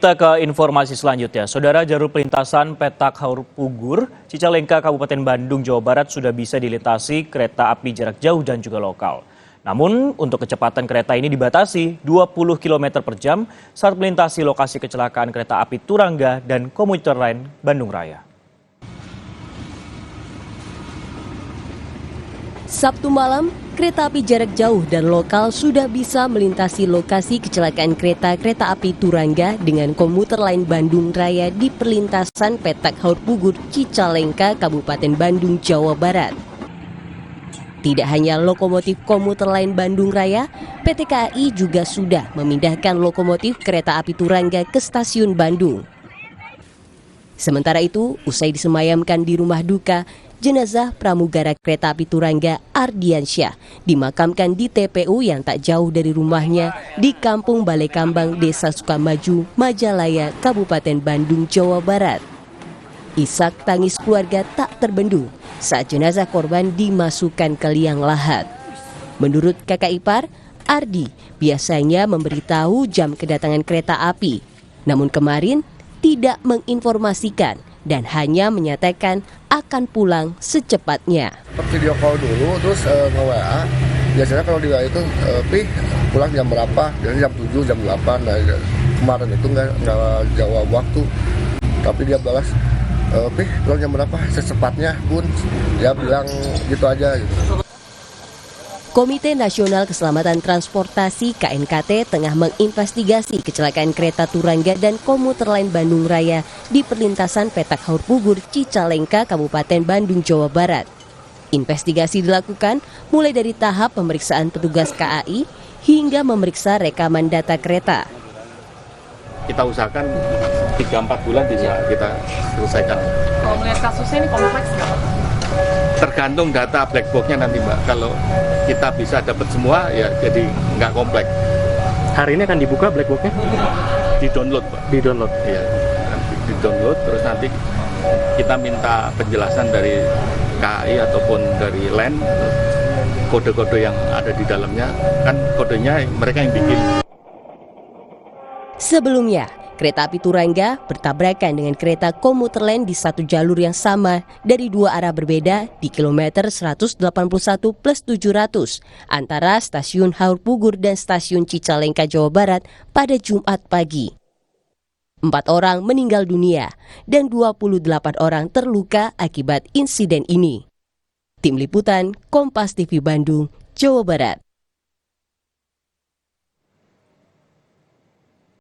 Kita ke informasi selanjutnya. Saudara, jalur pelintasan Petak Haur Pugur, Cicalengka, Kabupaten Bandung, Jawa Barat sudah bisa dilintasi kereta api jarak jauh dan juga lokal. Namun, untuk kecepatan kereta ini dibatasi 20 km per jam saat melintasi lokasi kecelakaan kereta api Turangga dan komuter lain Bandung Raya. Sabtu malam, kereta api jarak jauh dan lokal sudah bisa melintasi lokasi kecelakaan kereta api Turangga dengan komuter lain Bandung Raya di perlintasan Petak Haur Pugur, Cicalengka, Kabupaten Bandung, Jawa Barat. Tidak hanya lokomotif komuter lain Bandung Raya, PT KAI juga sudah memindahkan lokomotif kereta api Turangga ke stasiun Bandung. Sementara itu, usai disemayamkan di rumah duka, jenazah pramugara kereta api Turangga Ardiansyah dimakamkan di TPU yang tak jauh dari rumahnya di Kampung Balai Kambang, Desa Sukamaju, Majalaya, Kabupaten Bandung, Jawa Barat. Isak tangis keluarga tak terbendung saat jenazah korban dimasukkan ke liang lahat. Menurut kakak ipar, Ardi biasanya memberitahu jam kedatangan kereta api, namun kemarin tidak menginformasikan dan hanya menyatakan akan pulang secepatnya. Video call dulu, terus nge-WA. Biasanya kalau di WA itu, pulang jam berapa? Jadi jam 7, jam 8. Nah, kemarin itu nggak jawab waktu. Tapi dia balas, pulang jam berapa? Secepatnya pun. Dia bilang gitu aja. Gitu. Komite Nasional Keselamatan Transportasi (KNKT) tengah menginvestigasi kecelakaan kereta Turangga dan komuter lain Bandung Raya di perlintasan Petak Haur Pugur, Cicalengka, Kabupaten Bandung, Jawa Barat. Investigasi dilakukan mulai dari tahap pemeriksaan petugas KAI hingga memeriksa rekaman data kereta. Kita usahakan 3-4 bulan bisa kita selesaikan. Kalau melihat kasusnya ini kompleks nggak? Tergantung data black box-nya nanti, Mbak. Kalau kita bisa dapat semua, ya jadi nggak kompleks. Hari ini akan dibuka black box-nya? Di-download, Pak. Di-download? Iya, di-download, terus nanti kita minta penjelasan dari KAI ataupun dari LAN, kode-kode yang ada di dalamnya, kan kodenya mereka yang bikin. Sebelumnya, kereta api Turangga bertabrakan dengan kereta komuter lain di satu jalur yang sama dari dua arah berbeda di kilometer 181+700 antara stasiun Haur Pugur dan stasiun Cicalengka, Jawa Barat pada Jumat pagi. 4 orang meninggal dunia dan 28 orang terluka akibat insiden ini. Tim Liputan Kompas TV Bandung, Jawa Barat.